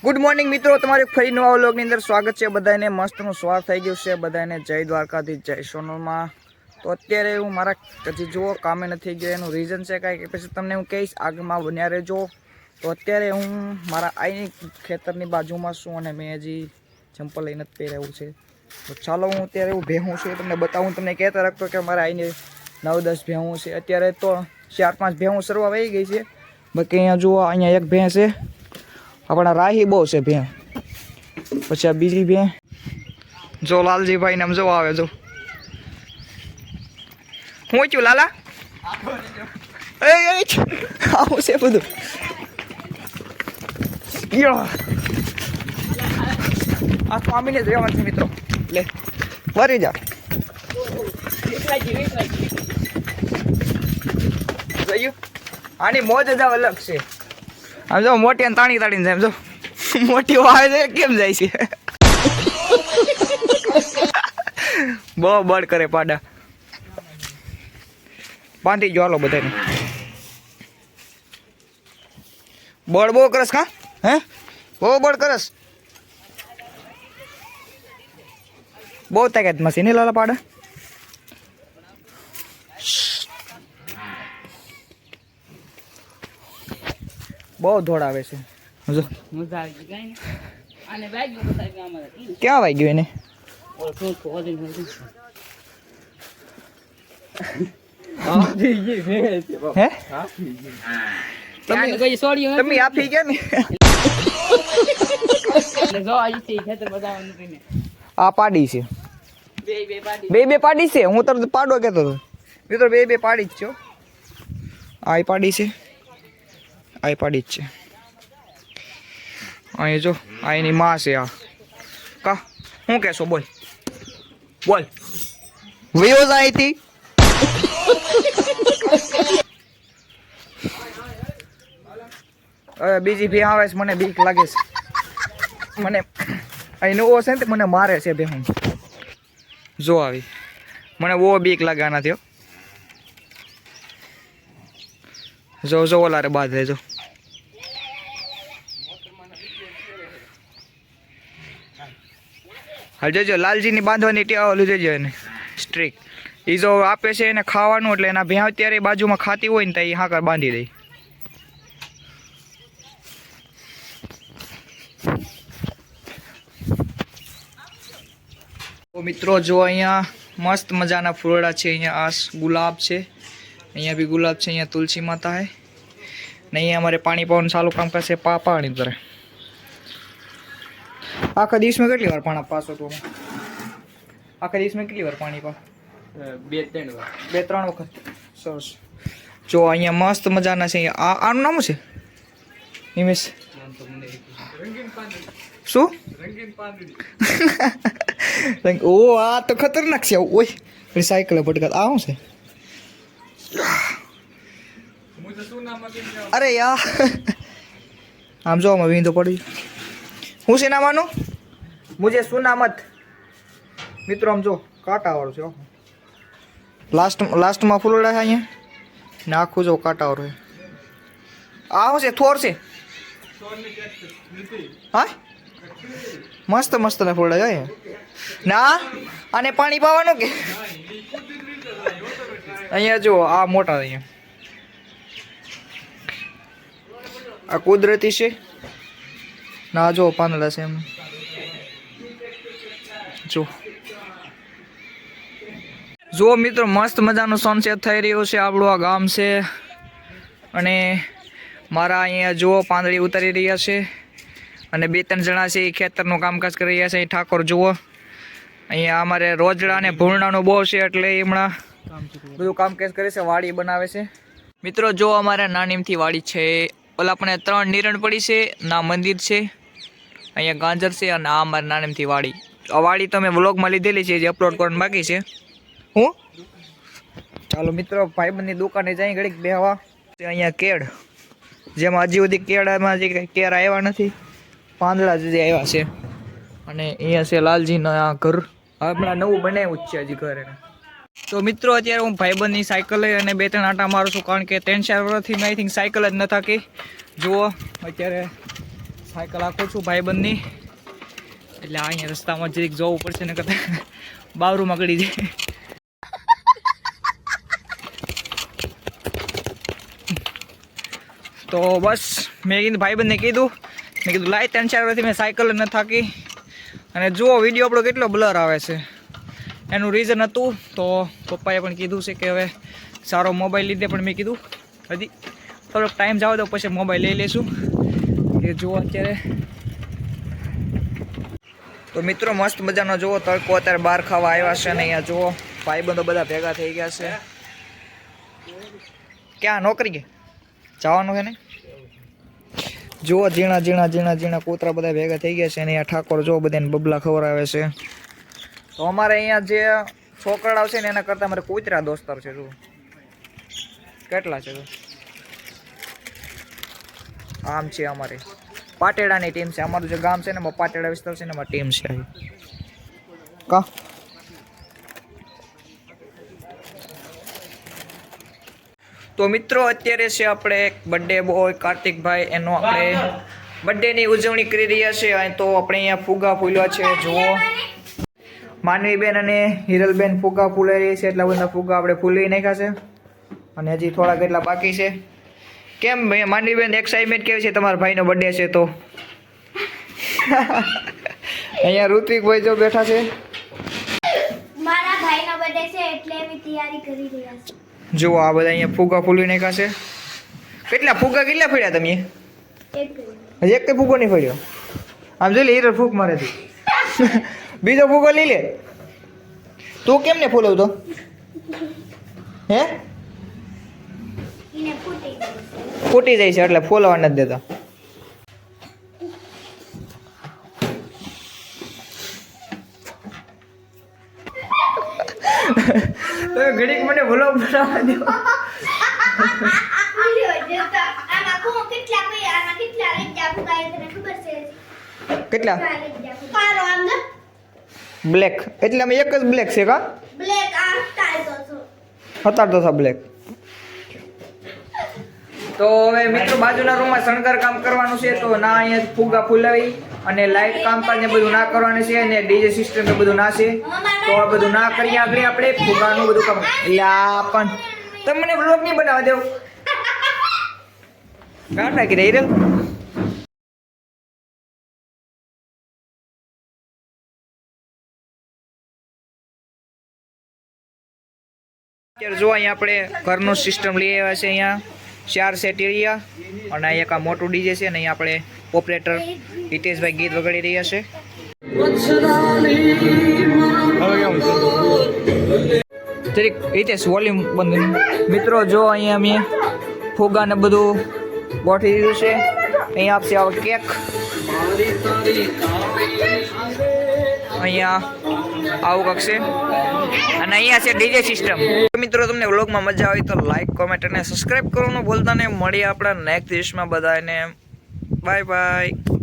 Good morning મિત્રો, તમારું ફરી નવા વ્લોગની અંદર સ્વાગત છે. બધાને મસ્તનું સવાર થઈ ગયું છે. બધાને જય દ્વારકાધીશ, જય સોનલમાં. તો અત્યારે હું મારા હજી જુઓ કામે નથી ગયો, એનું રીઝન છે કાંઈ કે પછી તમને હું કહીશ, આગળમાં બન્યા રહેજો. તો અત્યારે હું મારા આઈની ખેતરની બાજુમાં છું અને મેં હજી ચંપલ લઈને જ પહેરાવું છે. તો ચાલો હું અત્યારે હું ભેહું છું તમને બતાવું. તમને કહેતા રાખતો કે મારા આઈને 9-10 ભેહું છે. અત્યારે તો 4-5 ભેહું સરવા વહી ગઈ છે. બાકી અહીંયા જુઓ, અહીંયા એક ભેં છે. આપણા રાહી બહુ છે ભેં. પછી આ બીજી ભેં જો લાલજીભાઈ ને આમ જો આવે જો. હું છું લાલા આવું છે બધું. આ સ્વામીને જ રહેવાનું છે મિત્રો. લે વરી જા જોયું. આની મોજ જ અલગ છે. આમ જો મોટી તાણી તાણીને જાય. જો મોટી આવે છે કેમ જાય છે. બહુ બળ કરે પાડા. બાંધી જો હાલો બધાને. બળ બહુ કરસ કા હે, બહુ બળ કરસ. બહુ તાકાત મશીન ને લાલા પાડા. બહુ દોડાવે છે. જો ક્યાં વાગ્યું એને? તમે આપી ગયા ને આ પાડી છે. બે પાડી છે. હું તરત પાડો કેતો હતો મિત્રો. બે પાડી જ છો. આ પાડી છે, આ પાડી જ છે. અહીં જો આ એની માં છે. આ કા શું કહેશો? બોલ બોલ. વિયો જાય હતી. હવે બીજી ભી આવે છે. મને બીક લાગે છે. મને અહીં નવો છે ને મને મારે છે બે. હું જો આવી મને બહુ બીક લાગે આનાથી. જો જો ઓલા રે બાદ જો. હા જોજો લાલજીની બાંધવાની ટેવ ઓલું જોજો એને સ્ટ્રીક. એ જો આપે છે એને ખાવાનું, એટલે એના ભેં અત્યારે બાજુમાં ખાતી હોય ને તો એ હાકર બાંધી દે. તો મિત્રો જો અહીંયા મસ્ત મજાના ફૂલડા છે. અહીંયા આ ગુલાબ છે, અહીંયા બી ગુલાબ છે, અહીંયા તુલસી માતા है ને અહીંયા અમારે પાણી પાવાનું ચાલુ કામ કરશે. પાણી કરે આખા દિવસમાં કેટલી વાર પાણી પાસો? તો આખા દિવસમાં કેટલી વાર પાણી પા? 2-3 વખત. સરસ. જો અહીંયા મસ્ત મજાના છે. આનું નામ છે નિમેશ શું? ઓ આ તો ખતરનાક છે. ઓય રિસાયકલ ભટકાત. આ શું છે? અરે યાર આમ જો આમાં વિંદો પડી. હું છે નામાનું મુજે સુનામત મિત્રો. આમ જો કાંટાવાળું છે. લાસ્ટમાં ફૂલડા છે અહીંયા ને આખું જો કાંટાવાળું છે. આ શું છે? થોર છે. હા મસ્ત મસ્ત ના ફૂલડા જાય ના. આને પાણી પાવાનું કે અહીંયા જો આ મોટા અહીંયા આ કુદરતી છે ના. જો પાંદડા છે એમ જો મિત્રો મસ્ત મજાનો સનસેટ થઈ રહ્યો છે. આપણું આ ગામ છે અને મારા અહીંયા જુઓ પાંદડી ઉતારી રહ્યા છે અને 2-3 જણા છે એ ખેતરનું કામકાજ કરી રહ્યા છે. ઠાકોર જુઓ અહીંયા અમારે રોજડા અને ભૂરણાનું બહુ છે એટલે હમણાં બધું કામકાજ કરે છે. વાડી બનાવે છે મિત્રો. જો અમારે નાનીમથી વાડી છે. ઓલા પણ 3 નિરણ પડી છે. ના મંદિર છે, અહીંયા ગાજર છે અને આ અમારે નાનીમથી વાડી. આ વાડી તો મેં વ્લોગમાં લીધેલી છે, જે અપલોડ કરવાનું બાકી છે. હું ચાલો મિત્રો ભાઈબંધની દુકાને જઈ ઘડીક બેહવા. અહીંયા કેળ જેમાં હજી સુધી કેળામાં જે કેર આવ્યા નથી, પાંદડા જે આવ્યા છે. અને અહીંયા છે લાલજીના ઘર. હમણાં નવું બનાવ્યું જ છે હજી ઘર એને. તો મિત્રો અત્યારે હું ભાઈબંધની સાયકલ લઈ અને 2-3 આંટા મારું છું, કારણ કે 3-4 વર્ષથી મેં આઈ થિંક સાયકલ જ ન થાકી. જુઓ અત્યારે સાયકલ આખું છું ભાઈબંધની, એટલે અહીંયા રસ્તામાં જરીક જવું પડશે ને કરતા બાવરૂમાં ગળી જાય. તો બસ મેં કીધું ભાઈબંધને કીધું, મેં કીધું લાય 3-4 વર્ષથી મેં સાયકલ ન થાકી, અને જુઓ વિડીયો આપણો કેટલો બ્લર આવે છે. એનું રીઝન હતું તો પપ્પાએ પણ કીધું છે કે હવે સારો મોબાઈલ લીધે, પણ મેં કીધું હજી થોડોક ટાઈમ જાવ તો પછી મોબાઈલ લઈ લઈશું. કે જુઓ અત્યારે તો મિત્રો મસ્ત મજાનો જુઓ તડકો અત્યારે બહાર ખાવા આવ્યા છે, અને અહીંયા જુઓ ભાઈબંધો બધા ભેગા થઈ ગયા છે. ક્યાં નોકરી જવાનું છે ને? જુઓ ઝીણા ઝીણા ઝીણા ઝીણા કૂતરા બધા ભેગા થઈ ગયા છે, અને અહીંયા ઠાકોર જો બધાને બબલા ખવડાવે છે. તો અમારે અહીંયા જે છોકરાઓ છે ને એના કરતાં અમારે કૂતરા દોસ્તાર છે. જુઓ કેટલા છે. આમ છે અમારે પાટેડાની ટીમ છે. અમારું જે ગામ છે ને એમાં પાટેડા વિસ્તાર છે ને એમાં ટીમ છે. કા તો મિત્રો અત્યારે છે આપણે બર્થડે બોય કાર્તિકભાઈ, એનો આપણે બર્થડેની ઉજવણી કરી રહ્યા છે. તો આપણે અહીંયા ફુગા ફૂલ્યા છે. જુઓ માનવીબેન અને હિરલબેન ફુગા ફૂલાઈ રહી છે. એટલા બધા ફુગા આપણે ફૂલી નાખ્યા છે, અને હજી થોડા કેટલા બાકી છે. કેમ ભાઈ માનવીબેન એક્સાઇટમેન્ટ કેવી છે? તમારા ભાઈનો બર્થડે છે તો અહીંયા ઋત્વિકભાઈ જો બેઠા છે. મારા ભાઈનો બર્થડે છે એટલે અમે તૈયારી કરી રહ્યા છીએ. જુઓ આ બધા અહીંયા ફુગા ફૂલી નાખ્યા છે. કેટલા ફુગા કેટલા ફર્યા તમે? હજી એક ફુગો નહીં ફર્યો. આમ જોઈ લે હિરલ ફૂક મારે છે. બીજો ફુગો લઈ લે. તું કેમ ને ફૂલવતો હે? એને ફૂટી જાય છે એટલે ફોલવા નથી દેતા. તો ઘડીક મને વ્લોગ બનાવવા દો. કેટલા? બ્લેક એટલે અમે એક જ બ્લેક છે કા? હતાડતો હતા બ્લેક. તો હવે મિત્રો બાજુના રૂમમાં શણગાર કામ કરવાનું છે, તો ના અહીંયા ફુગા ફૂલાવી અને લાઇટ કામકાજ ને બધું ના કરવાનું છે, અને ડીજે સિસ્ટમ ને બધું ના છે. તો આ બધું ના કરીએ આગળ આપણે ફુગાનું બધું કામ. એટલે આ પણ તમને બ્લોગ નહીં બનાવવા દેવું. કામ નાખી દે હિરલ. અત્યારે જો અહીંયા આપણે ઘરનું સિસ્ટમ લઈ આવ્યા છે. અહીંયા 4 સેટ એરિયા, અને અહીંયા એક આ મોટું ડીજે છે, અને અહીંયા આપણે ઓપરેટર હિતેશભાઈ ગીત વગાડી રહ્યા છે. જરીક હિતેશ વોલ્યુમ બંધ. મિત્રો જો અહીંયા અમે ફુગા ને બધું ગોઠવી દીધું છે. અહીંયા આપશે આવો કેક. અહીંયા આવું કકશે, અને અહીંયા છે ડીજે સિસ્ટમ. મિત્રો તમને વ્લોગમાં મજા આવી તો લાઈક, કોમેન્ટ અને સબસ્ક્રાઇબ કરવાનું ભૂલતા નહીં. મળીએ આપણા નેક્સ્ટ દિવસમાં બધાને. Bye bye.